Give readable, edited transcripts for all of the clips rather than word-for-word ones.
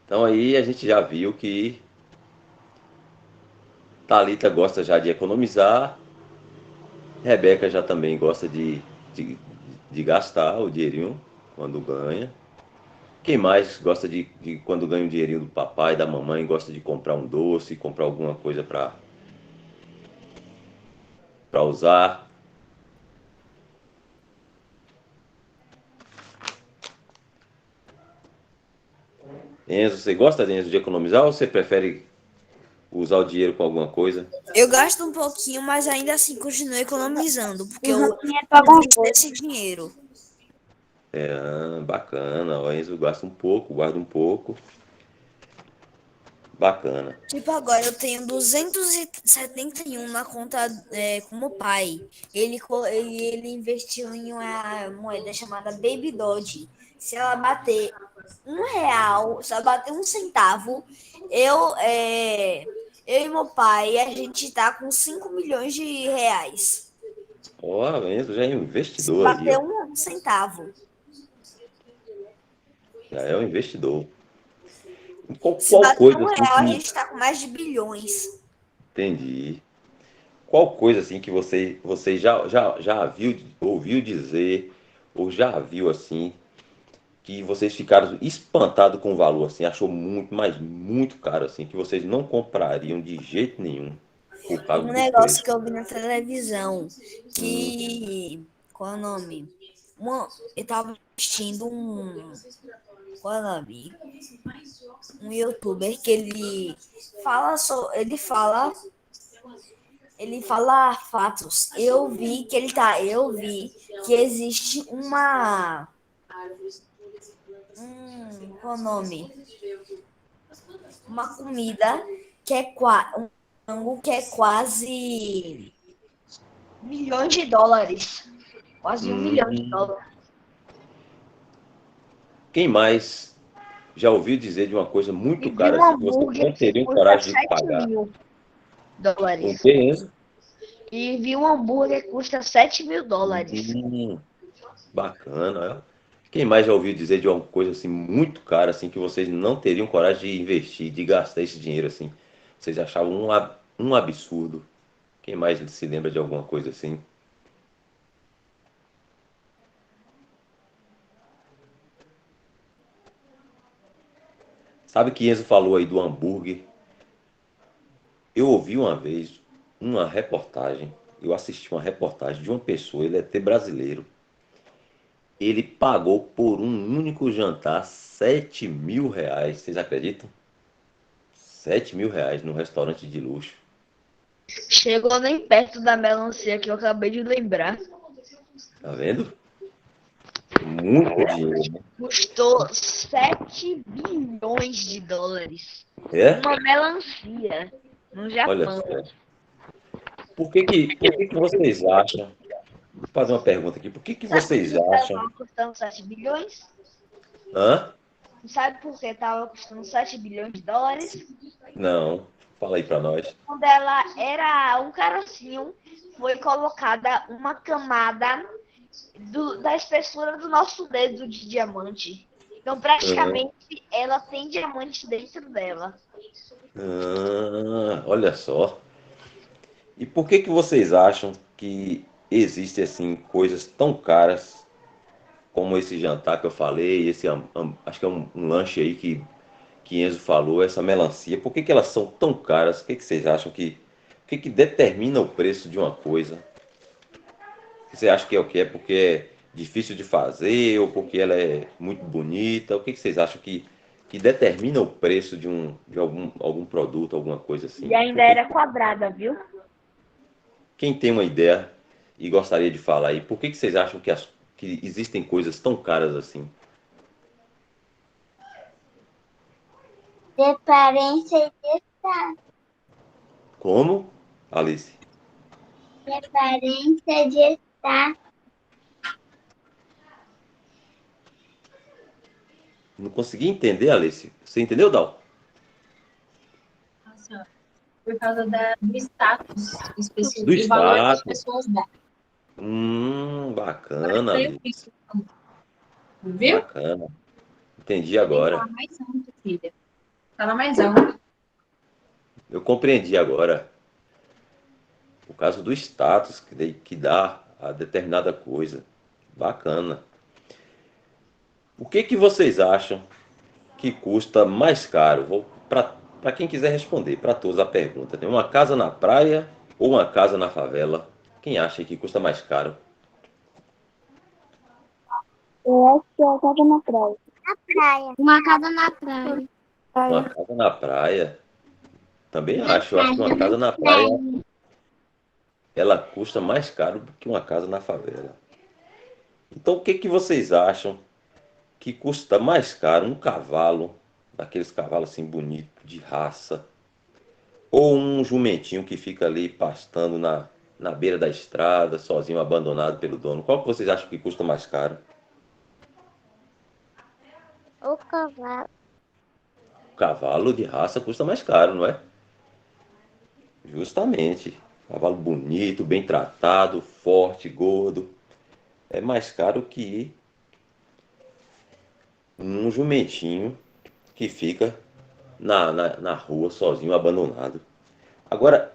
Então aí a gente já viu que Thalita gosta já de economizar, Rebeca já também gosta de, de gastar o dinheirinho quando ganha. Quem mais gosta quando ganha o dinheirinho do papai, da mamãe, gosta de comprar um doce, comprar alguma coisa para usar? Enzo, você gosta, Enzo, de economizar ou você prefere usar o dinheiro com alguma coisa? Eu gasto um pouquinho, mas ainda assim continuo economizando, porque Usando eu dinheiro pra alguma invisto coisa. esse dinheiro. Bacana, o Enzo gasta um pouco, guarda um pouco. Bacana. Tipo, agora eu tenho 271 na conta com meu pai. Ele investiu em uma moeda chamada Baby Dodge. Se ela bater R$ 1, se ela bater 1 centavo, eu, eu e meu pai, a gente tá com 5 milhões de reais. Ó, o Enzo já é um Se investidor aí, bater ó. um centavo. Já é um investidor. Se Qual bater coisa um assim real, a que. gente tá com mais de bilhões. Entendi. Qual coisa assim que você já viu, ouviu dizer, ou já viu assim, que vocês ficaram espantados com o valor, assim, achou muito, mas muito caro, assim, que vocês não comprariam de jeito nenhum por causa Um do negócio preço. que eu vi na televisão, Hum, que... Qual é o nome? Eu tava assistindo qual é o nome? Um youtuber que ele fala fatos. Eu vi que existe qual é o nome? Uma comida que é um frango que é quase milhões de dólares. Quase 1 milhão de hum. dólares. Quem mais já ouviu dizer de uma coisa E muito vi cara um assim que vocês hambúrguer não que teriam custa coragem de 7 pagar? mil O dólares. que, Enzo? E vi um hambúrguer que custa 7 mil dólares. Hum, bacana. Ó. Quem mais já ouviu dizer de uma coisa assim muito cara assim que vocês não teriam coragem de investir, de gastar esse dinheiro assim? Vocês achavam um absurdo. Quem mais se lembra de alguma coisa assim? Sabe que Enzo falou aí do hambúrguer? Eu ouvi uma vez uma reportagem, eu assisti uma reportagem de uma pessoa, ele é até brasileiro. Ele pagou por um único jantar R$ 7.000. Vocês acreditam? R$ 7.000 num restaurante de luxo. Chegou nem perto da melancia que eu acabei de lembrar. Tá vendo? Muito dinheiro, né? Custou 7 bilhões de dólares. É? Uma melancia no Olha Japão. só. Por que que vocês acham? Vou fazer uma pergunta aqui. Por que que Sabe por vocês que acham? estava custando 7 bilhões? Hã? Sabe por que estava custando 7 bilhões de dólares? Não. Fala aí pra nós. Quando ela era um carocinho, foi colocada uma camada da espessura do nosso dedo de diamante. Então, Ah, praticamente, ela tem diamante dentro dela. olha só. E por que que vocês acham que existem assim coisas tão caras como esse jantar que eu falei, acho que é um lanche aí que Enzo falou, essa melancia? Por que que elas são tão caras? O que que vocês acham o que que determina o preço de uma coisa? Você acha que é o que é porque é difícil de fazer ou porque ela é muito bonita? O que que vocês acham que determina o preço de algum produto, alguma coisa E assim? ainda era quadrada, viu? Quem tem uma ideia e gostaria de falar aí, por que que vocês acham que existem coisas tão caras assim? De aparência de estar. Como, Alice? De aparência de estar. Não consegui entender, Alice. Você entendeu, Dal? Assim, ó, por causa do status Do específico, do valor que as status. pessoas dão. Bacana, Foi Alice. isso, viu? Bacana. Entendi Tem que agora. falar mais alto, filha. Fala mais alto. Eu compreendi agora o caso do status que dá a determinada coisa. Bacana. O que vocês acham que custa mais caro? Para quem quiser responder, para todos a pergunta. Tem uma casa na praia ou uma casa na favela? Quem acha que custa mais caro? Eu acho que é a casa na praia. Na praia. Uma casa na praia. Uma casa na praia? Também acho. Eu acho que uma casa na praia ela custa mais caro do que uma casa na favela. Então, o que vocês acham que custa mais caro? Um cavalo, daqueles cavalos assim bonitos, de raça, ou um jumentinho que fica ali pastando na beira da estrada, sozinho, abandonado pelo dono? Qual que vocês acham que custa mais caro? O cavalo. O cavalo de raça custa mais caro, não é? Justamente. Cavalo bonito, bem tratado, forte, gordo. É mais caro que um jumentinho que fica na rua sozinho, abandonado. Agora,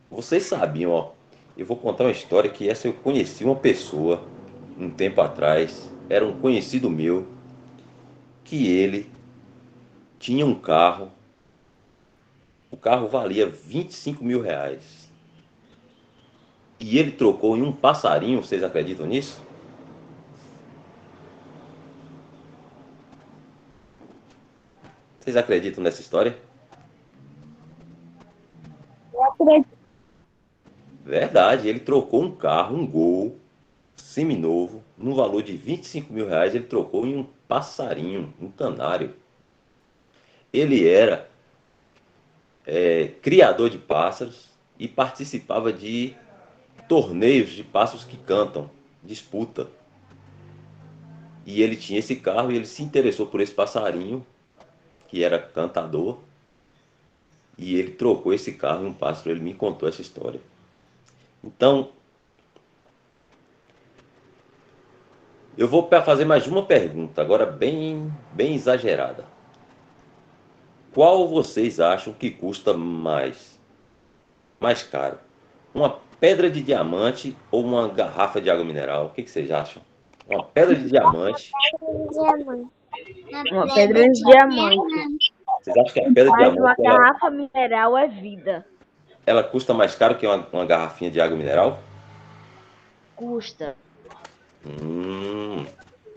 vocês sabiam, ó, eu vou contar uma história que essa eu conheci uma pessoa um tempo atrás, era um conhecido meu, que ele tinha um carro, o carro valia R$ 25.000. E ele trocou em um passarinho, vocês acreditam nisso? Vocês acreditam nessa história? Eu acredito. Verdade, ele trocou um carro, um Gol, seminovo, no valor de R$ 25.000, ele trocou em um passarinho, um canário. Ele era criador de pássaros e participava de torneios de pássaros que cantam, disputa. E ele tinha esse carro e ele se interessou por esse passarinho, que era cantador, e ele trocou esse carro em um pássaro. Ele me contou essa história. Então, eu vou fazer mais uma pergunta, agora bem exagerada. Qual vocês acham que custa mais caro? Uma pedra de diamante ou uma garrafa de água mineral? O que vocês acham? Uma pedra de diamante. Uma pedra de diamante. Vocês acham que a pedra de Mas uma diamante garrafa mineral é vida. ela custa mais caro que uma garrafinha de água mineral? Custa. Hum,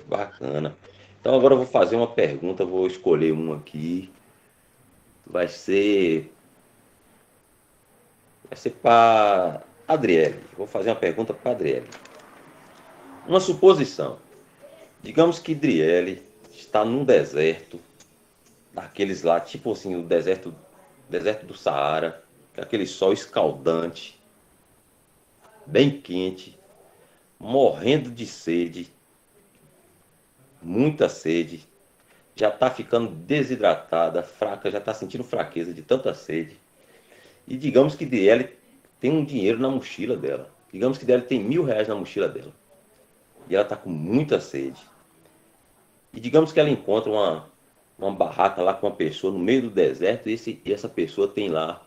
bacana. Então agora eu vou fazer uma pergunta, vou escolher um aqui. Vai ser para Adriele. Vou fazer uma pergunta para Adriele. Uma suposição. Digamos que Adriele está num deserto, daqueles lá, tipo assim, o deserto do Saara, aquele sol escaldante, bem quente, morrendo de sede, muita sede, já está ficando desidratada, fraca, já está sentindo fraqueza de tanta sede. E digamos que Adriele tem um dinheiro na mochila dela. Digamos que Adriele tem R$ 1.000 na mochila dela. E ela está com muita sede. E digamos que ela encontra uma barraca lá com uma pessoa no meio do deserto e essa pessoa tem lá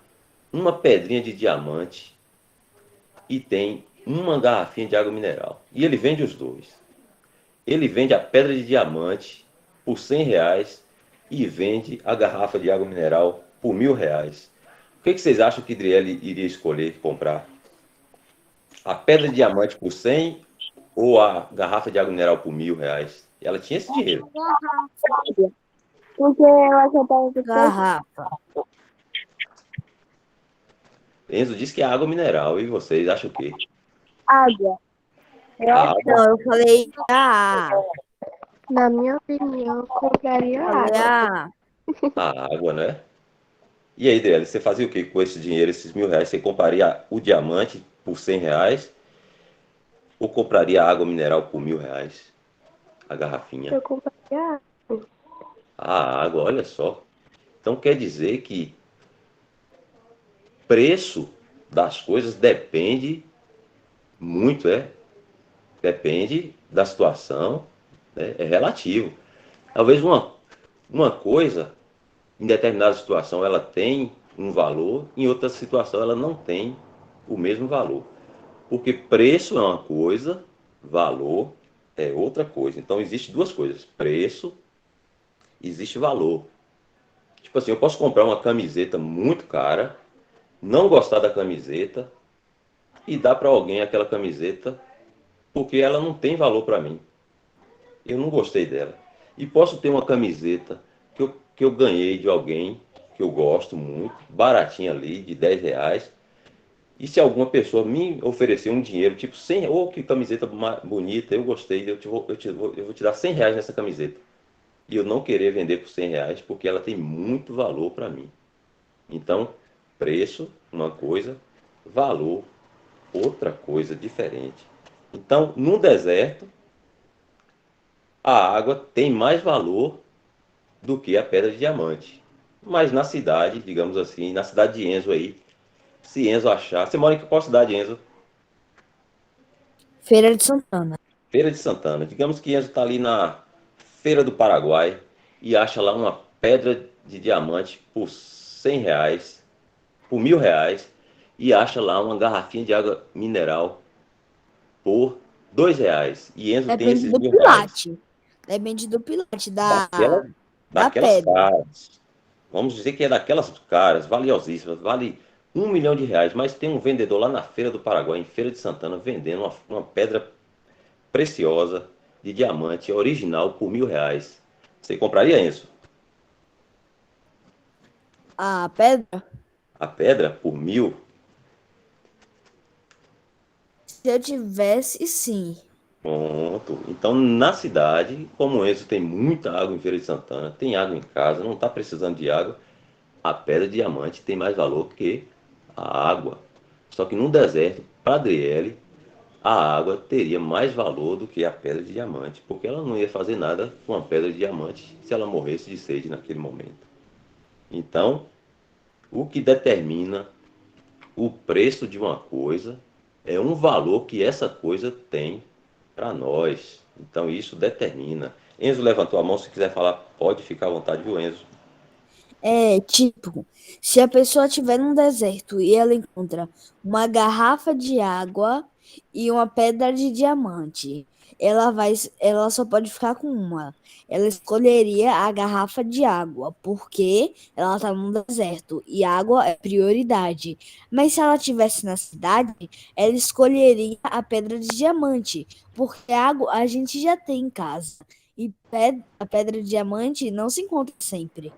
uma pedrinha de diamante e tem uma garrafinha de água mineral. E ele vende os dois. Ele vende a pedra de diamante por R$ 100 e vende a garrafa de água mineral por R$ 1.000. O que vocês acham que Adriele iria escolher comprar? A pedra de diamante por 100 ou a garrafa de água mineral por R$ 1.000? E ela tinha esse dinheiro. Porque eu acho que eu tava com Garrafa. Enzo disse que é água mineral. E vocês acham o quê? água. A água? Não, eu falei Na minha opinião, eu compraria água. A água, né? E aí, Adriele, você fazia o que com esse dinheiro, esses R$ 1.000? Você compraria o diamante por R$ 100 ou compraria a água mineral por R$ 1.000? A garrafinha. Eu compraria água. A água, olha só. Então quer dizer que preço das coisas depende muito, depende da situação, né? É relativo. Talvez uma coisa em determinada situação ela tem um valor, em outra situação ela não tem o mesmo valor. Porque preço é uma coisa, valor é outra coisa. Então, existe duas coisas: preço, existe valor. Tipo assim, eu posso comprar uma camiseta muito cara, não gostar da camiseta e dar para alguém aquela camiseta porque ela não tem valor para mim. Eu não gostei dela. E posso ter uma camiseta que eu ganhei de alguém que eu gosto muito, baratinha ali, de R$ 10. E se alguma pessoa me oferecer um dinheiro, tipo 100, ou que camiseta bonita, eu gostei, eu vou te dar R$ 100 nessa camiseta. E eu não querer vender por R$ 100 porque ela tem muito valor para mim. Então, preço, uma coisa, valor, outra coisa diferente. Então, no deserto, a água tem mais valor do que a pedra de diamante. Mas na cidade, digamos assim, na cidade de Enzo aí, se Enzo achar. Você mora em qual cidade, Enzo? Feira de Santana. Feira de Santana. Digamos que Enzo está ali na Feira do Paraguai e acha lá uma pedra de diamante por R$ 100, por R$ 1.000, e acha lá uma garrafinha de água mineral por R$ 2. E Enzo tem Depende esses do R$ 1.000. pilate. Depende do pilate Daquela, da daquelas pedra. caras. Vamos dizer que é daquelas caras, valiosíssimas, vale R$ 1 milhão, mas tem um vendedor lá na Feira do Paraguai, em Feira de Santana, vendendo uma pedra preciosa de diamante original por R$ 1.000. Você compraria isso? A pedra, A pedra por 1.000? se eu tivesse, sim. Pronto. Então, na cidade, como Enzo tem muita água em Feira de Santana, tem água em casa, não está precisando de água, a pedra de diamante tem mais valor que a água. Só que no deserto, para Adriele, a água teria mais valor do que a pedra de diamante, porque ela não ia fazer nada com a pedra de diamante se ela morresse de sede naquele momento. Então, o que determina o preço de uma coisa é um valor que essa coisa tem para nós. Então, isso determina. Enzo levantou a mão, se quiser falar, pode ficar à vontade, viu, Enzo? É, tipo, se a pessoa estiver num deserto e ela encontra uma garrafa de água e uma pedra de diamante, ela só pode ficar com uma. Ela escolheria a garrafa de água, porque ela está num deserto e água é prioridade. Mas se ela estivesse na cidade, ela escolheria a pedra de diamante, porque água a gente já tem em casa. E a pedra de diamante não se encontra sempre.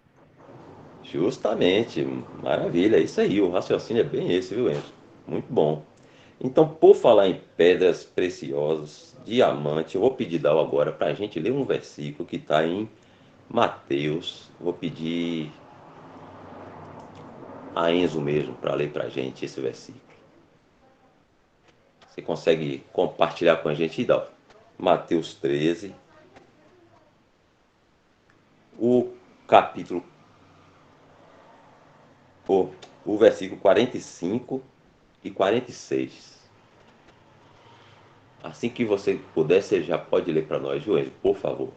Justamente, maravilha, é isso aí, o raciocínio é bem esse, viu, Enzo? Muito bom. Então, por falar em pedras preciosas, diamante, eu vou pedir Dal agora para a gente ler um versículo que está em Mateus. Vou pedir a Enzo mesmo para ler para a gente esse versículo. Você consegue compartilhar com a gente, Dal? Mateus 13, o capítulo, o versículo 45 e 46. Assim que você puder, você já pode ler para nós, Joelho, por favor.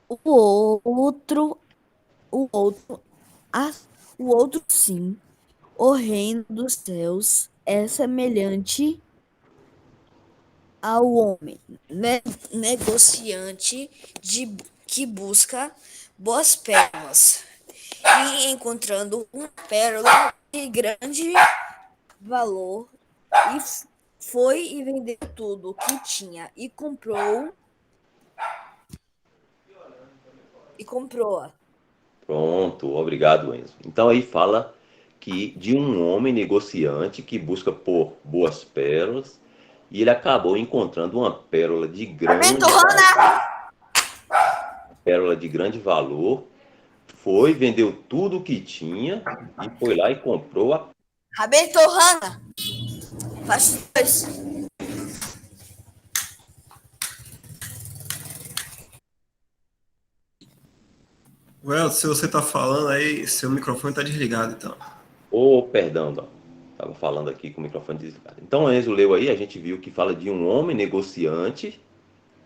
O outro, o outro, ah, o outro sim. O reino dos céus é semelhante ao homem, negociante que busca boas pérolas e encontrando uma pérola de grande valor foi e vendeu tudo o que tinha e comprou-a. Pronto, obrigado, Enzo. Então aí fala que de um homem negociante que busca por boas pérolas e ele acabou encontrando uma Abençoa. pérola de grande valor, foi, vendeu tudo o que tinha e foi lá e comprou a. Roberto Hanna, faz dois. Well, se você tá falando aí, seu microfone tá desligado, então. Ô, perdão, Dó. Estava falando aqui com o microfone desligado. Então, a Enzo leu aí, a gente viu que fala de um homem negociante,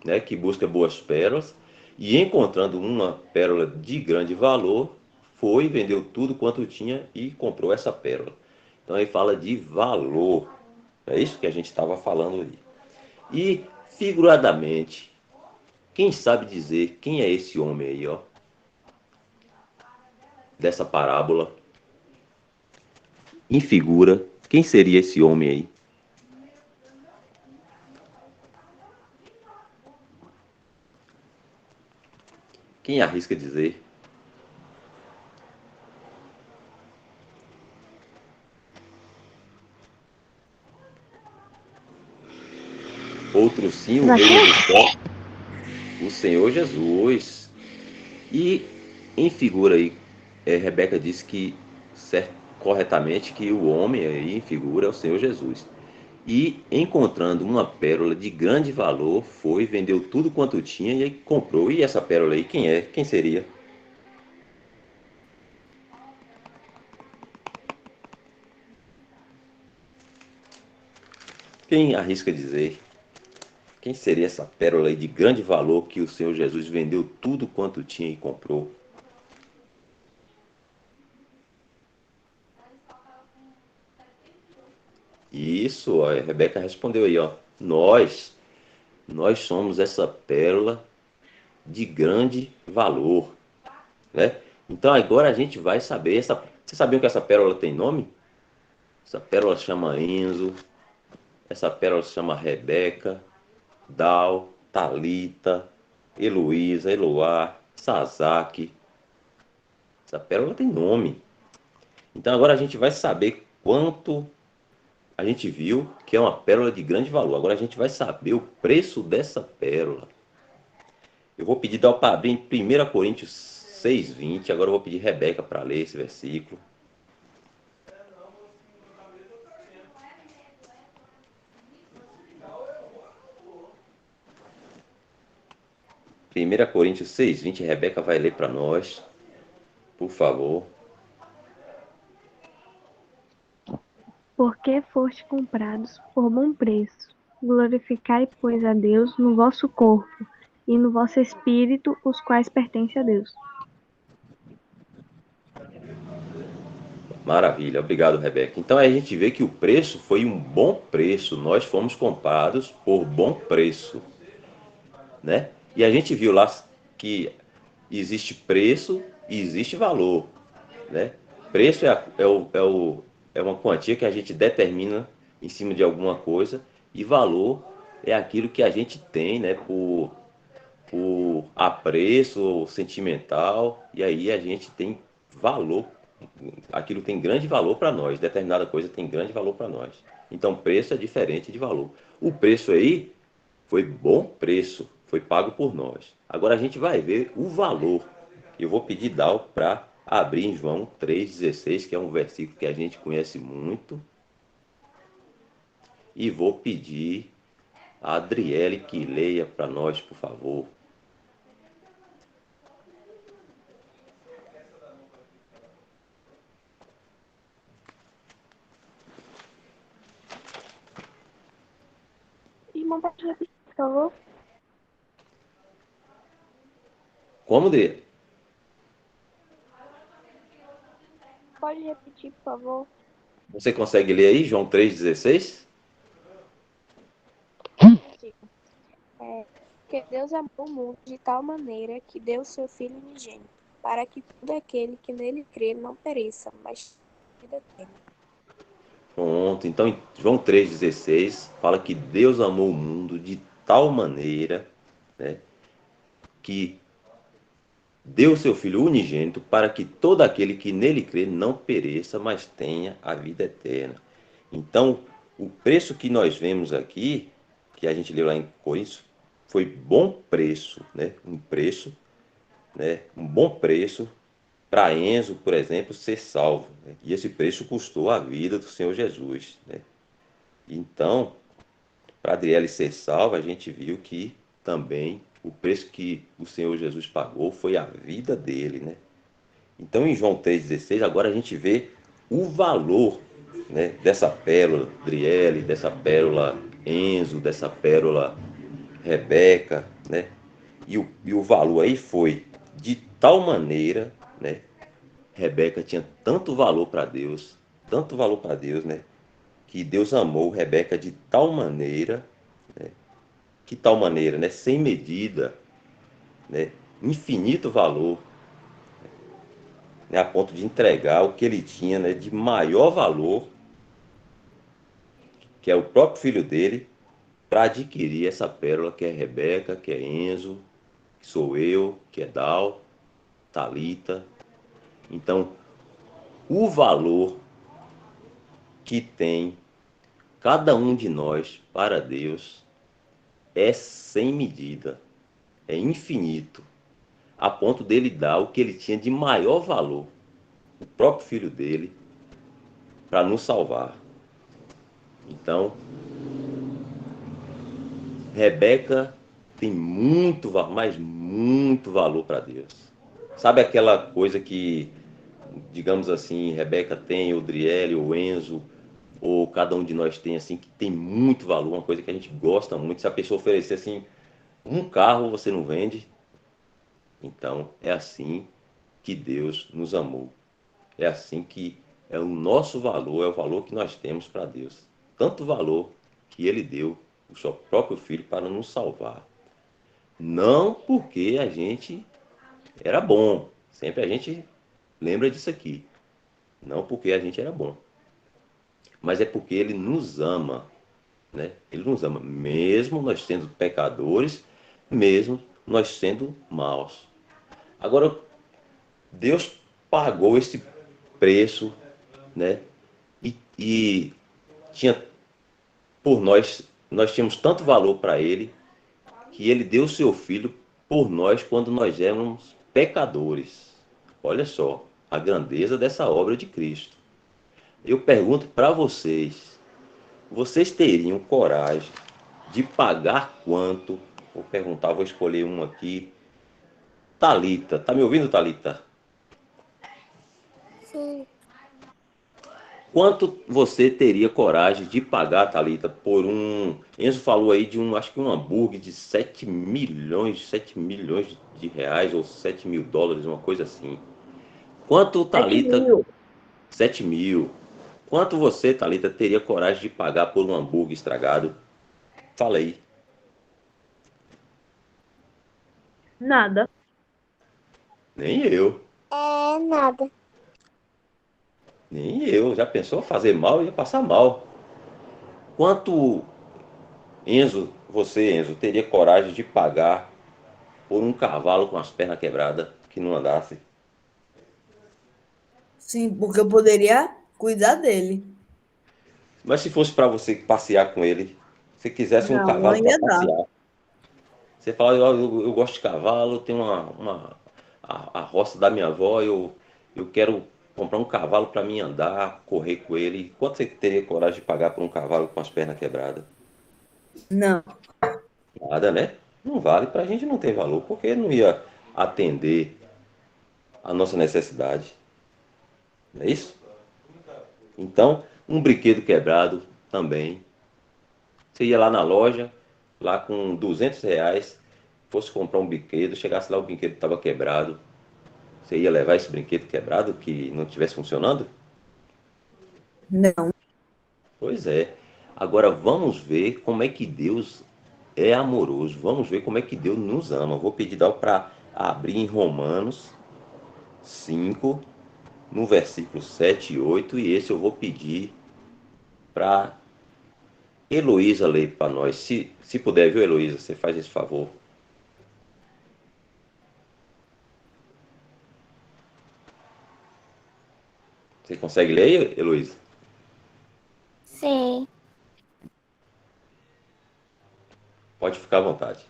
né, que busca boas pérolas, e encontrando uma pérola de grande valor, foi, vendeu tudo quanto tinha e comprou essa pérola. Então, ele fala de valor. É isso que a gente estava falando aí. E, figuradamente, quem sabe dizer quem é esse homem aí, ó, dessa parábola? Em figura, quem seria esse homem aí? Quem arrisca dizer? Outro sim, o reino do céu, o Senhor Jesus. E em figura aí, Rebeca disse que corretamente que o homem aí em figura é o Senhor Jesus. E encontrando uma pérola de grande valor, foi, vendeu tudo quanto tinha e aí comprou. E essa pérola aí, quem é? Quem seria? Quem arrisca dizer? Quem seria essa pérola aí de grande valor que o Senhor Jesus vendeu tudo quanto tinha e comprou? Isso, ó, a Rebeca respondeu aí, ó. Nós somos essa pérola de grande valor, né? Então agora a gente vai saber essa. Vocês sabiam que essa pérola tem nome? Essa pérola chama Enzo, essa pérola se chama Rebeca, Dal, Talita, Heloísa, Eloá, Sazaki. Essa pérola tem nome. Então agora a gente vai saber quanto a gente viu que é uma pérola de grande valor. Agora a gente vai saber o preço dessa pérola. Eu vou pedir para abrir em 1 Coríntios 6:20. Agora eu vou pedir Rebeca para ler esse versículo. 1 Coríntios 6:20. Rebeca vai ler para nós, por favor. Porque foste comprados por bom preço. Glorificai, pois, a Deus no vosso corpo e no vosso espírito, os quais pertencem a Deus. Maravilha, obrigado, Rebeca. Então a gente vê que o preço foi um bom preço. Nós fomos comprados por bom preço, né? E a gente viu lá que existe preço e existe valor, né? Preço é uma quantia que a gente determina em cima de alguma coisa e valor é aquilo que a gente tem, né? Por apreço ou sentimental e aí a gente tem valor. Aquilo tem grande valor para nós. Determinada coisa tem grande valor para nós. Então preço é diferente de valor. O preço aí foi bom preço, foi pago por nós. Agora a gente vai ver o valor. Eu vou pedir Dal para abrir em João 3,16, que é um versículo que a gente conhece muito. E vou pedir a Adriele que leia para nós, por favor. Irmão, pode repetir, por favor? Como dele? Pode repetir, por favor? Você consegue ler aí, João 3,16? Porque Deus amou o mundo de tal maneira que deu o seu Filho unigênito, para que todo aquele que nele crê não pereça, mas tenha vida eterna. Pronto. Então, em João 3,16 fala que Deus amou o mundo de tal maneira, né, que deu o seu Filho unigênito para que todo aquele que nele crê não pereça, mas tenha a vida eterna. Então, o preço que nós vemos aqui, que a gente leu lá em Coríntios, foi bom preço, né? Um preço, né? Um bom preço para Enzo, por exemplo, ser salvo, né? E esse preço custou a vida do Senhor Jesus, né? Então, para Adriele ser salva, a gente viu que também O preço que o Senhor Jesus pagou foi a vida dele, né? Então, em João 3,16, agora a gente vê o valor, né, dessa pérola Driele, dessa pérola Enzo, dessa pérola Rebeca, né? E o valor aí foi de tal maneira, né? Rebeca tinha tanto valor para Deus, né? Que Deus amou Rebeca de tal maneira, né? Que tal maneira, né? Sem medida, né? Infinito valor, né? A ponto de entregar o que ele tinha, né? De maior valor, que é o próprio filho dele, para adquirir essa pérola que é Rebeca, que é Enzo, que sou eu, que é Dal, Talita. Então, o valor que tem cada um de nós para Deus é sem medida, é infinito, a ponto dele dar o que ele tinha de maior valor, o próprio filho dele, para nos salvar. Então, Rebeca tem muito, mas muito valor para Deus. Sabe aquela coisa que, digamos assim, Rebeca tem, o Driele, o Enzo, ou cada um de nós tem, assim, que tem muito valor, uma coisa que a gente gosta muito. Se a pessoa oferecer, assim, um carro, você não vende. Então, é assim que Deus nos amou. É assim que é o nosso valor, é o valor que nós temos para Deus. Tanto valor que Ele deu o seu próprio Filho para nos salvar. Não porque a gente era bom. Sempre a gente lembra disso aqui. Não porque a gente era bom. Mas é porque Ele nos ama. Né? Ele nos ama, mesmo nós sendo pecadores, mesmo nós sendo maus. Agora, Deus pagou esse preço, né? E tinha por nós tínhamos tanto valor para ele, que ele deu o seu filho por nós quando nós éramos pecadores. Olha só a grandeza dessa obra de Cristo. Eu pergunto para vocês, vocês teriam coragem de pagar quanto? Vou perguntar, vou escolher um aqui. Talita, tá me ouvindo, Talita? Sim. Quanto você teria coragem de pagar, Thalita, por um... Enzo falou aí de acho que um hambúrguer de 7 milhões de reais ou 7 mil dólares, uma coisa assim. Quanto, 7 Thalita? mil. 7 mil. Quanto você, Thalita, teria coragem de pagar por um hambúrguer estragado? Fala aí. Nada. Nem eu. É nada. Nem eu. Já pensou fazer mal? Ia passar mal. Quanto, Enzo, teria coragem de pagar por um cavalo com as pernas quebradas que não andasse? Sim, porque eu poderia cuidar dele. Mas se fosse para você passear com ele, se quisesse um Não, não cavalo para ia dar. passear, você fala, eu gosto de cavalo, tenho a roça da minha avó, eu quero comprar um cavalo para mim andar, correr com ele. Quanto você teria coragem de pagar por um cavalo com as pernas quebradas? Não. Nada, né? Não vale, para a gente não tem valor, porque não ia atender a nossa necessidade. Não é isso? Então, um brinquedo quebrado também. Você ia lá na loja, lá com R$ 200, fosse comprar um brinquedo, chegasse lá, o brinquedo estava quebrado. Você ia levar esse brinquedo quebrado que não estivesse funcionando? Não. Pois é. Agora vamos ver como é que Deus é amoroso. Vamos ver como é que Deus nos ama. Vou pedir para abrir em Romanos 5, no versículo 7 e 8. E esse eu vou pedir para Heloísa ler para nós. Se puder, viu, Heloísa? Você faz esse favor. Você consegue ler, Heloísa? Sim. Pode ficar à vontade.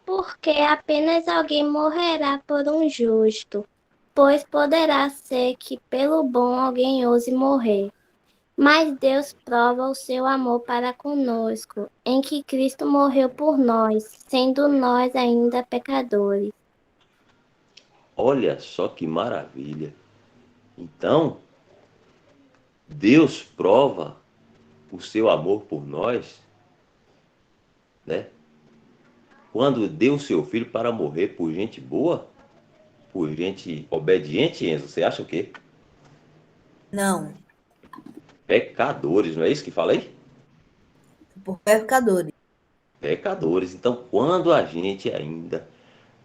Porque apenas alguém morrerá por um justo, pois poderá ser que pelo bom alguém ouse morrer. Mas Deus prova o seu amor para conosco, em que Cristo morreu por nós, sendo nós ainda pecadores. Olha só que maravilha. Então, Deus prova o seu amor por nós, né? Quando deu o seu filho para morrer por gente boa, por gente obediente, Enzo, você acha o quê? Não, Pecadores, não é isso que falei? por pecadores. Pecadores. Então, quando a gente ainda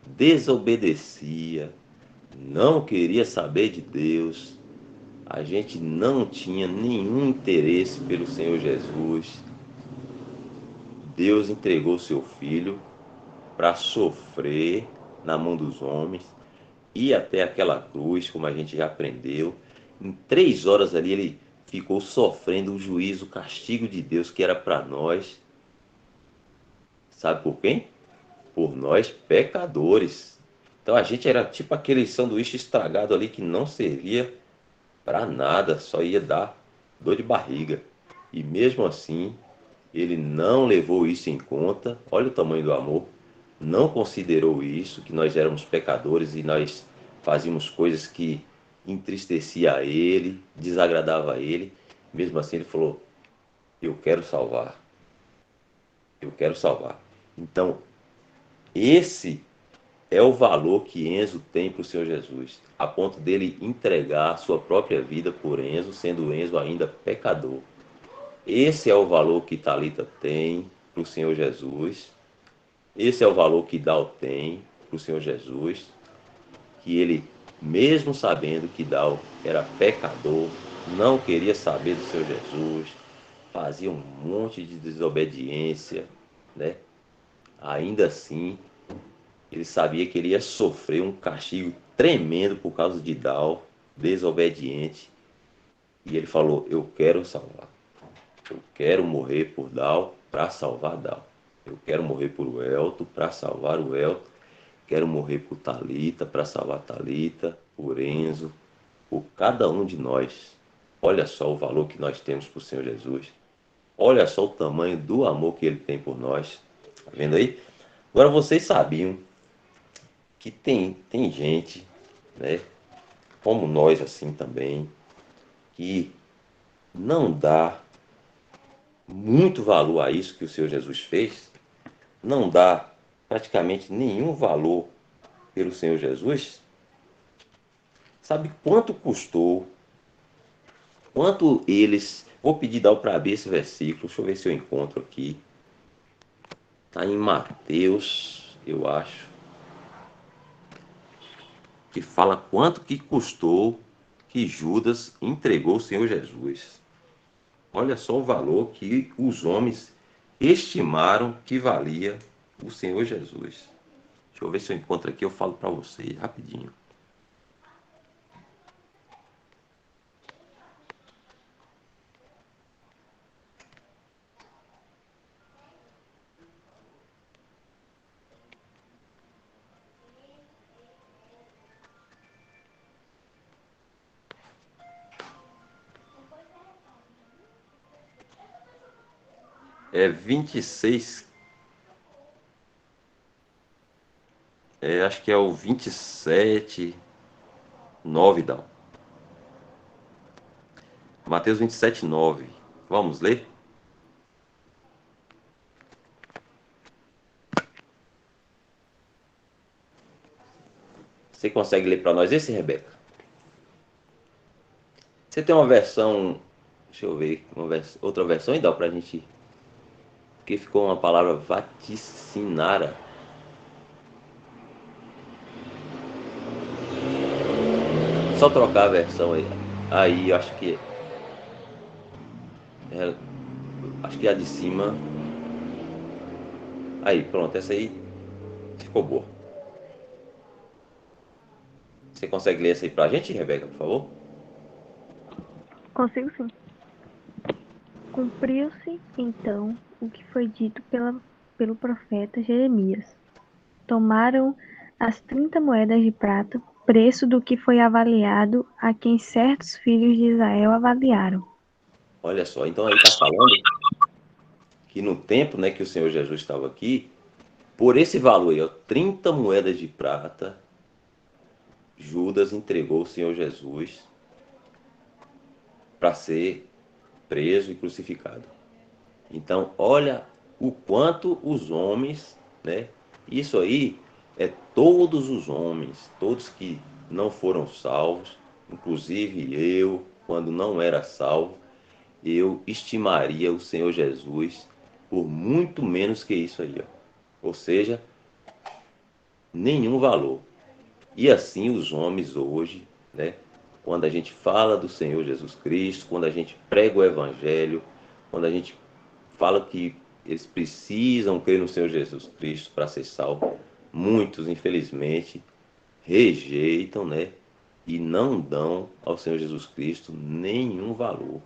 desobedecia, não queria saber de Deus, a gente não tinha nenhum interesse pelo Senhor Jesus, Deus entregou seu filho para sofrer na mão dos homens, ir até aquela cruz, como a gente já aprendeu. Em 3 horas ali ele ficou sofrendo o juízo, o castigo de Deus que era para nós. Sabe por quem? Por nós pecadores. Então a gente era tipo aquele sanduíche estragado ali que não servia para nada, só ia dar dor de barriga. E mesmo assim, ele não levou isso em conta. Olha o tamanho do amor. Não considerou isso, que nós éramos pecadores e nós fazíamos coisas que entristecia a ele, desagradava a ele. Mesmo assim, ele falou: eu quero salvar. Eu quero salvar. Então, esse é o valor que Enzo tem para o Senhor Jesus, a ponto dele entregar a sua própria vida por Enzo, sendo Enzo ainda pecador. Esse é o valor que Talita tem para o Senhor Jesus. Esse é o valor que Dal tem para o Senhor Jesus, que ele, mesmo sabendo que Dal era pecador, não queria saber do Senhor Jesus, fazia um monte de desobediência, né? Ainda assim, ele sabia que ele ia sofrer um castigo tremendo por causa de Dal, desobediente. E ele falou: eu quero salvar. Eu quero morrer por Dal para salvar Dal. Eu quero morrer por o Elton para salvar o Elton. Quero morrer por Talita para salvar Talita, por Enzo, por cada um de nós. Olha só o valor que nós temos por Senhor Jesus. Olha só o tamanho do amor que ele tem por nós. Tá vendo aí? Agora vocês sabiam que tem gente, né, como nós assim também, que não dá muito valor a isso que o Senhor Jesus fez, não dá praticamente nenhum valor pelo Senhor Jesus. Sabe quanto custou? Quanto eles. Vou pedir Dal para abrir esse versículo, deixa eu ver se eu encontro aqui. Está em Mateus, eu acho, que fala quanto que custou que Judas entregou o Senhor Jesus. Olha só o valor que os homens estimaram que valia o Senhor Jesus. Deixa eu ver se eu encontro aqui, eu falo para vocês rapidinho. É 26. Acho que é o 27, 9, Dal. Mateus 27, 9. Vamos ler? Você consegue ler para nós esse, Rebeca? Você tem uma versão, deixa eu ver, outra versão e dá pra gente, porque ficou uma palavra vaticinara. Só trocar a versão aí. Aí, acho que acho que a de cima. Aí, pronto, essa aí ficou boa. Você consegue ler essa aí pra gente, Rebeca, por favor? Consigo sim. Cumpriu-se, então, o que foi dito pelo profeta Jeremias. Tomaram as 30 moedas de prata, preço do que foi avaliado a quem certos filhos de Israel avaliaram. Olha só, então aí está falando que no tempo, né, que o Senhor Jesus estava aqui, por esse valor aí, ó, 30 moedas de prata, Judas entregou o Senhor Jesus para ser preso e crucificado. Então, olha o quanto os homens, né? Isso aí é todos os homens, todos que não foram salvos, inclusive eu, quando não era salvo, eu estimaria o Senhor Jesus por muito menos que isso aí, ó. Ou seja, nenhum valor. E assim os homens hoje, né? Quando a gente fala do Senhor Jesus Cristo, quando a gente prega o Evangelho, quando a gente fala que eles precisam crer no Senhor Jesus Cristo para ser salvo, muitos, infelizmente, rejeitam, né? E não dão ao Senhor Jesus Cristo nenhum valor.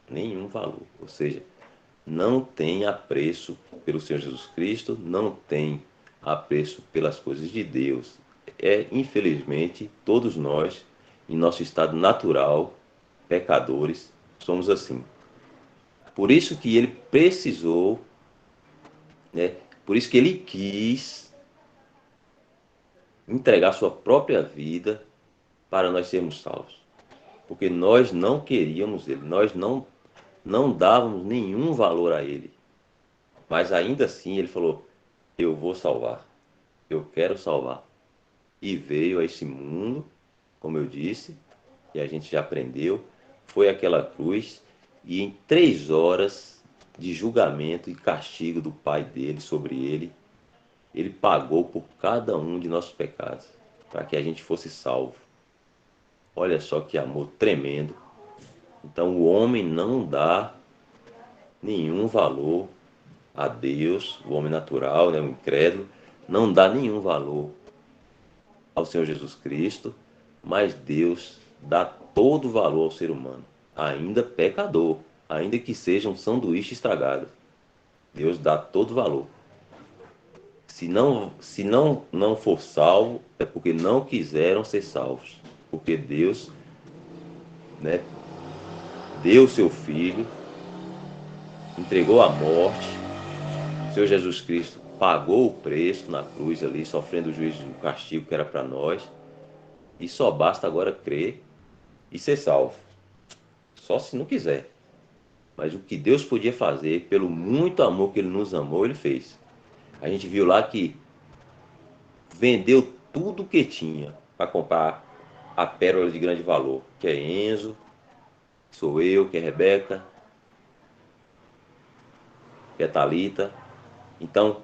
Nenhum valor. Ou seja, não tem apreço pelo Senhor Jesus Cristo, não tem apreço pelas coisas de Deus. Infelizmente, todos nós, em nosso estado natural, pecadores, somos assim. Por isso que ele precisou, né? Por isso que ele quis entregar sua própria vida para nós sermos salvos. Porque nós não queríamos ele, nós não dávamos nenhum valor a ele. Mas ainda assim ele falou, eu vou salvar, eu quero salvar. E veio a esse mundo, como eu disse, e a gente já aprendeu, foi aquela cruz, e em 3 horas de julgamento e castigo do Pai dele sobre ele, ele pagou por cada um de nossos pecados, para que a gente fosse salvo. Olha só que amor tremendo. Então o homem não dá nenhum valor a Deus, o homem natural, né, o incrédulo, não dá nenhum valor ao Senhor Jesus Cristo, mas Deus dá todo o valor ao ser humano, ainda pecador, ainda que seja um sanduíche estragado. Deus dá todo o valor. Se não for salvo, é porque não quiseram ser salvos. Porque Deus, né, deu seu Filho, entregou a morte, o Senhor Jesus Cristo pagou o preço na cruz ali, sofrendo o juízo do castigo que era para nós, e só basta agora crer e ser salvo. Só se não quiser. Mas o que Deus podia fazer, pelo muito amor que Ele nos amou, Ele fez. A gente viu lá que vendeu tudo que tinha para comprar a pérola de grande valor, que é Enzo, que sou eu, que é Rebeca, que é Thalita. Então,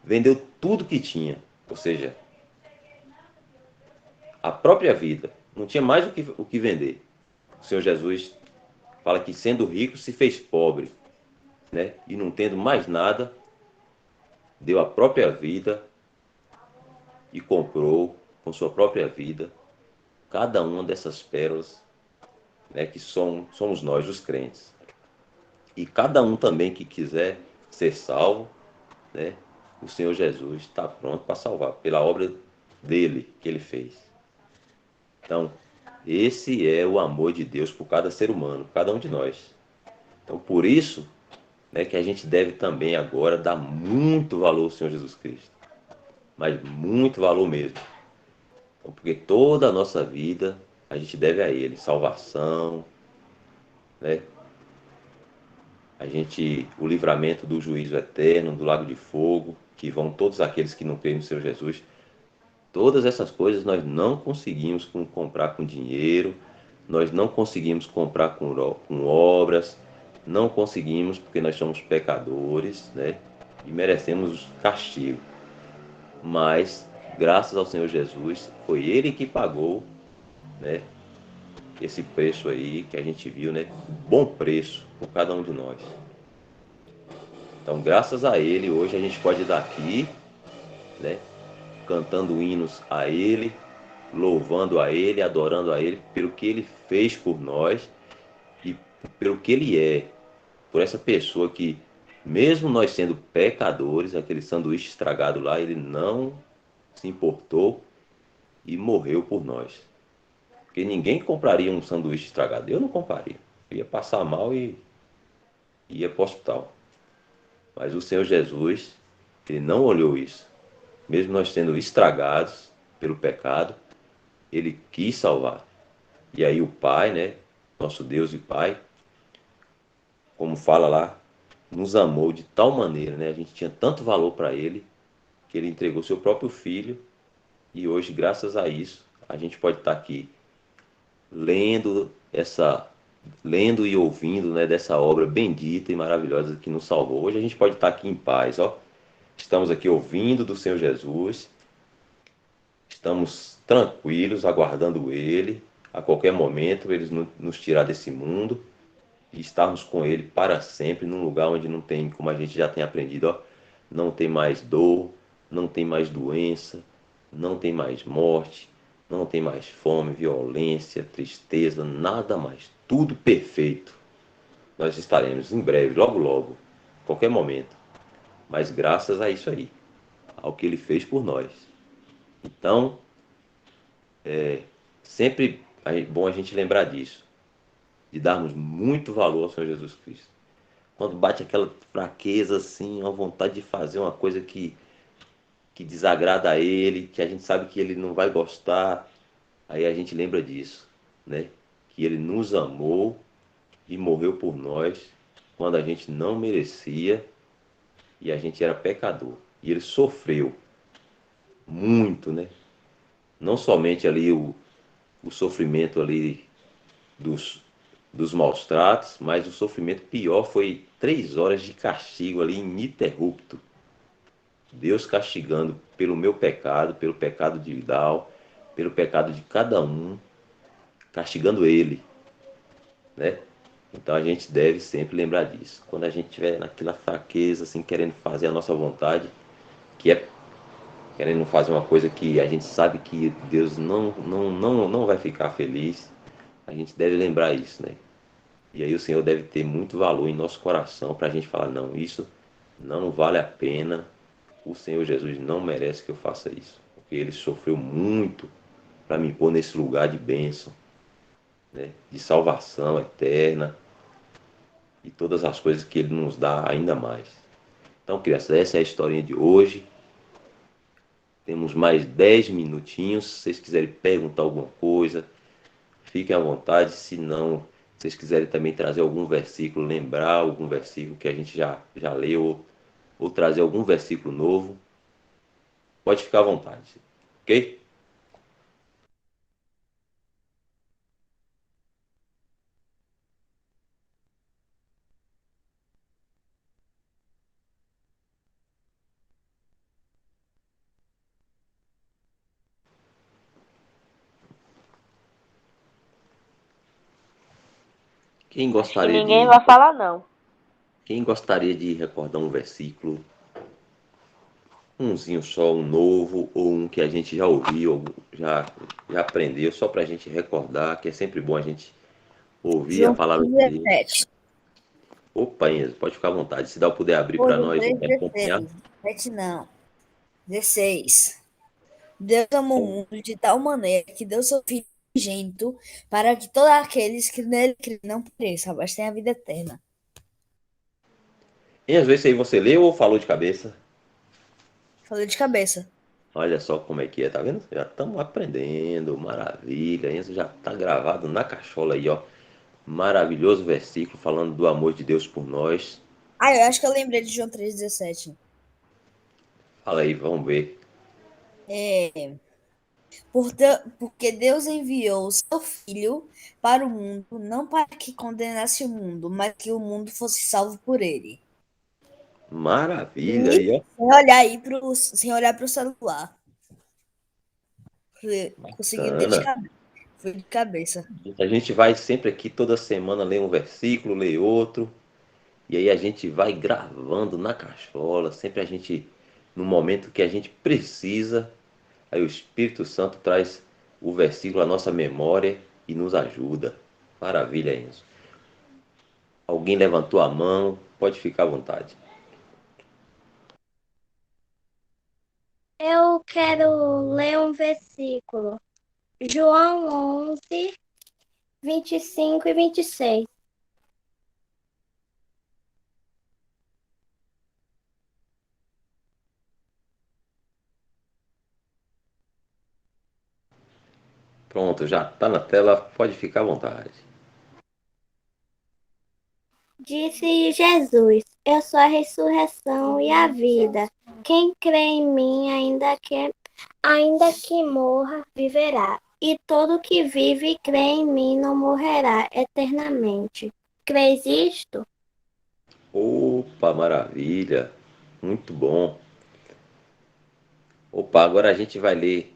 vendeu tudo que tinha, ou seja, a própria vida. Não tinha mais o que vender. O Senhor Jesus fala que sendo rico se fez pobre, né? E não tendo mais nada, deu a própria vida e comprou com sua própria vida cada uma dessas pérolas, né, que somos nós, os crentes. E cada um também que quiser ser salvo, né, o Senhor Jesus está pronto para salvar, pela obra dele que ele fez. Então, esse é o amor de Deus por cada ser humano, cada um de nós. Então, por isso, né, que a gente deve também agora dar muito valor ao Senhor Jesus Cristo. Mas muito valor mesmo. Então, porque toda a nossa vida a gente deve a Ele. Salvação, né? O livramento do juízo eterno, do lago de fogo, que vão todos aqueles que não creem no Senhor Jesus. Todas essas coisas nós não conseguimos comprar com dinheiro, nós não conseguimos comprar com obras, não conseguimos porque nós somos pecadores, né? E merecemos castigo. Mas, graças ao Senhor Jesus, foi Ele que pagou, né, esse preço aí que a gente viu, né? Bom preço por cada um de nós. Então, graças a Ele, hoje a gente pode estar aqui, né, cantando hinos a Ele, louvando a Ele, adorando a Ele, pelo que Ele fez por nós e pelo que Ele é. Por essa pessoa que, mesmo nós sendo pecadores, aquele sanduíche estragado lá, Ele não se importou e morreu por nós. Porque ninguém compraria um sanduíche estragado. Eu não compraria. ia passar mal e ia para o hospital. Mas o Senhor Jesus, ele não olhou isso. Mesmo nós sendo estragados pelo pecado, ele quis salvar. E aí o Pai, né, nosso Deus e Pai, como fala lá, nos amou de tal maneira, né? A gente tinha tanto valor para ele, que ele entregou seu próprio filho, e hoje, graças a isso, a gente pode estar aqui lendo lendo e ouvindo, né, dessa obra bendita e maravilhosa que nos salvou. Hoje a gente pode estar aqui em paz, ó. Estamos aqui ouvindo do Senhor Jesus, estamos tranquilos, aguardando Ele. A qualquer momento, Ele nos tirar desse mundo e estarmos com Ele para sempre, num lugar onde não tem, como a gente já tem aprendido, ó, não tem mais dor, não tem mais doença, não tem mais morte, não tem mais fome, violência, tristeza, nada mais. Tudo perfeito. Nós estaremos em breve, logo, logo, qualquer momento. Mas graças a isso aí, ao que Ele fez por nós. Então, sempre é bom a gente lembrar disso, de darmos muito valor ao Senhor Jesus Cristo. Quando bate aquela fraqueza assim, a vontade de fazer uma coisa que desagrada a Ele, que a gente sabe que Ele não vai gostar, aí a gente lembra disso, né? Que Ele nos amou e morreu por nós quando a gente não merecia e a gente era pecador. E Ele sofreu muito, né? Não somente ali o sofrimento ali dos, dos maus tratos, mas o sofrimento pior foi 3 horas de castigo ali ininterrupto. Deus castigando pelo meu pecado, pelo pecado de Vidal, pelo pecado de cada um, castigando ele, né? Então a gente deve sempre lembrar disso. Quando a gente estiver naquela fraqueza, assim, querendo fazer a nossa vontade, que é querendo fazer uma coisa que a gente sabe que Deus não vai ficar feliz, a gente deve lembrar isso, né? E aí o Senhor deve ter muito valor em nosso coração para a gente falar, não, isso não vale a pena, o Senhor Jesus não merece que eu faça isso. Porque Ele sofreu muito para me pôr nesse lugar de bênção, né? De salvação eterna e todas as coisas que Ele nos dá ainda mais. Então, crianças, essa é a historinha de hoje. Temos mais 10 minutinhos. Se vocês quiserem perguntar alguma coisa, fiquem à vontade. Se não, se vocês quiserem também trazer algum versículo, lembrar algum versículo que a gente já leu, ou trazer algum versículo novo, pode ficar à vontade. Ok? Quem Acho que gostaria ninguém de, vai falar não. quem gostaria de recordar um versículo, umzinho só, um novo, ou um que a gente já ouviu, já aprendeu, só para a gente recordar, que é sempre bom a gente ouvir a João palavra de Deus. 17. Opa, Enzo, pode ficar à vontade. Se dá puder abrir para João nós e acompanhar. 3,16. 17 não. 16. Deus amou o mundo de tal maneira que deu seu Filho unigênito para que todos aqueles que nele creem não pereçam, mas tenham a vida eterna. E às vezes aí você leu ou falou de cabeça? Falei de cabeça. Olha só como é que é, tá vendo? Já estamos aprendendo, maravilha. Enzo já está gravado na cachola aí, ó. Maravilhoso versículo falando do amor de Deus por nós. Ah, eu acho que eu lembrei de João 3,17. Fala aí, vamos ver. É, porque Deus enviou o seu Filho para o mundo, não para que condenasse o mundo, mas que o mundo fosse salvo por ele. Maravilha E aí, ó. sem olhar para o celular. Consegui ler de Bacana. cabeça. Foi de cabeça. A gente vai sempre aqui toda semana ler um versículo, ler outro. E aí a gente vai gravando na cachola, sempre a gente, no momento que a gente precisa, aí o Espírito Santo traz o versículo à nossa memória e nos ajuda. Maravilha, Enzo. Alguém levantou a mão, pode ficar à vontade. Eu quero ler um versículo. João 11, 25 e 26. Pronto, já está na tela, pode ficar à vontade. Disse Jesus: Eu sou a ressurreição e a vida. Quem crê em mim, ainda que morra, viverá. E todo que vive e crê em mim não morrerá eternamente. Crês isto? Opa, maravilha! Muito bom. Opa, agora a gente vai ler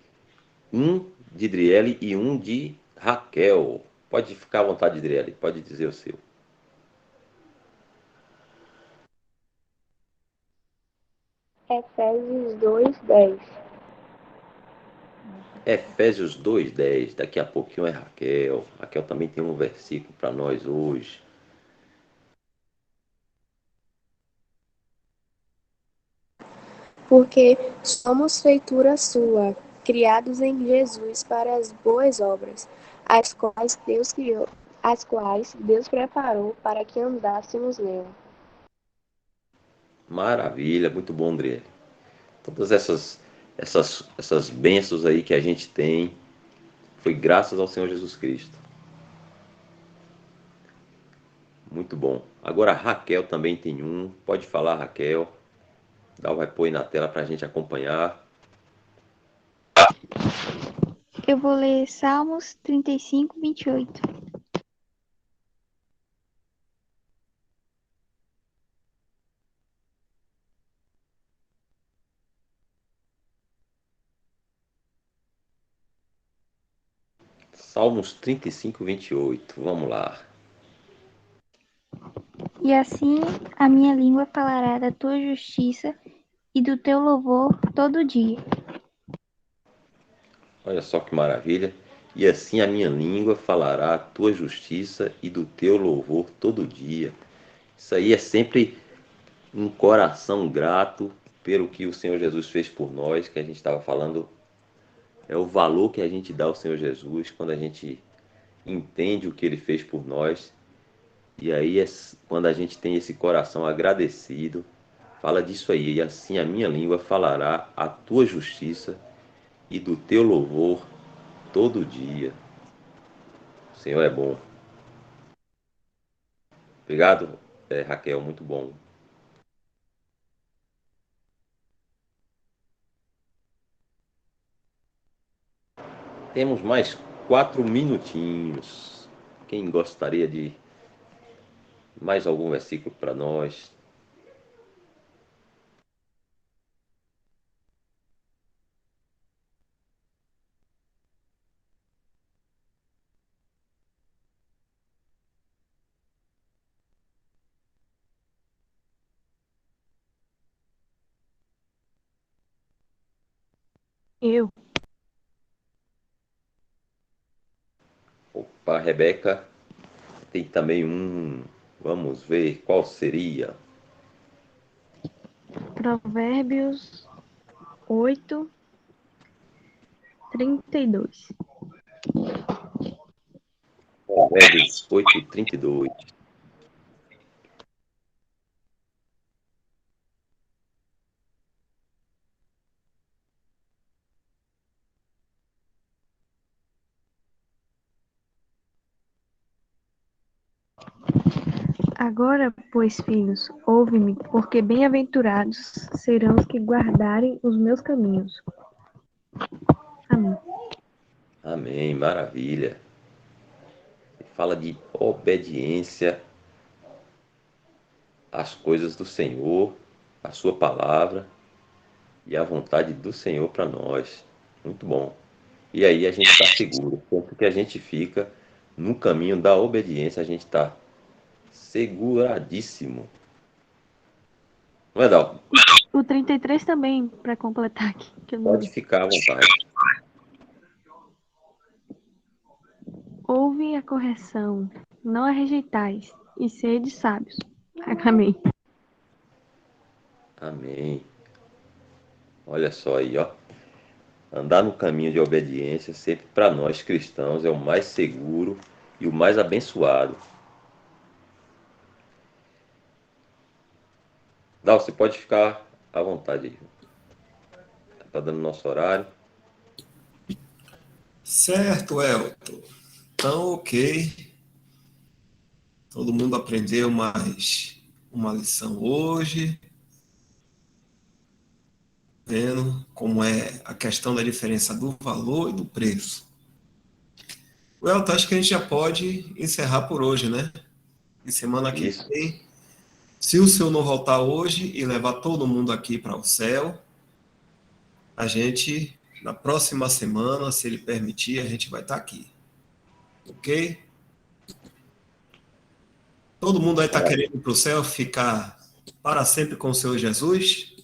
um de Driele e um de Raquel. Pode ficar à vontade, Driele, pode dizer o seu. Efésios 2:10. Efésios 2:10. Daqui a pouquinho é Raquel. Raquel também tem um versículo para nós hoje. Porque somos feitura sua, criados em Jesus para as boas obras, as quais Deus preparou para que andássemos nele. Maravilha, muito bom, Driele. Todas essas bênçãos aí que a gente tem foi graças ao Senhor Jesus Cristo. Muito bom. Agora a Raquel também tem um. Pode falar, Raquel. Dá, vai pôr aí na tela para a gente acompanhar. Eu vou ler Salmos 35:28. Salmos 35:28. Vamos lá. E assim a minha língua falará da tua justiça e do teu louvor todo dia. Olha só que maravilha. E assim a minha língua falará a tua justiça e do teu louvor todo dia. Isso aí é sempre um coração grato pelo que o Senhor Jesus fez por nós, que a gente estava falando. É o valor que a gente dá ao Senhor Jesus quando a gente entende o que ele fez por nós. E aí, quando a gente tem esse coração agradecido, fala disso aí. E assim a minha língua falará a tua justiça e do teu louvor todo dia. O Senhor é bom. Obrigado, Raquel, muito bom. Temos mais 4 minutinhos. Quem gostaria de mais algum versículo para nós? Eu. Opa, Rebeca, tem também um. Vamos ver qual seria. Provérbios 8:32. Provérbios 8:32. Agora, pois, filhos, ouve-me, porque bem-aventurados serão os que guardarem os meus caminhos. Amém. Amém, maravilha. Fala de obediência às coisas do Senhor, à sua palavra e à vontade do Senhor para nós. Muito bom. E aí a gente está seguro. Tanto que a gente fica no caminho da obediência, a gente está seguradíssimo. Não é, Dal? O 33 também, para completar aqui, que eu não Pode li. ficar à vontade. Ouve a correção, não a rejeitais, e sede sábios. Amém. Amém. Olha só aí, ó. Andar no caminho de obediência, sempre para nós cristãos, é o mais seguro e o mais abençoado. Dal, você pode ficar à vontade aí. Tá dando nosso horário. Certo, Elton. Então, ok. Todo mundo aprendeu mais uma lição hoje. Vendo como é a questão da diferença do valor e do preço. Elton, acho que a gente já pode encerrar por hoje, né? E semana que Isso. vem, se o senhor não voltar hoje e levar todo mundo aqui para o céu, a gente, na próxima semana, se ele permitir, a gente vai estar aqui. Ok? Todo mundo aí está querendo ir para o céu, ficar para sempre com o Senhor Jesus?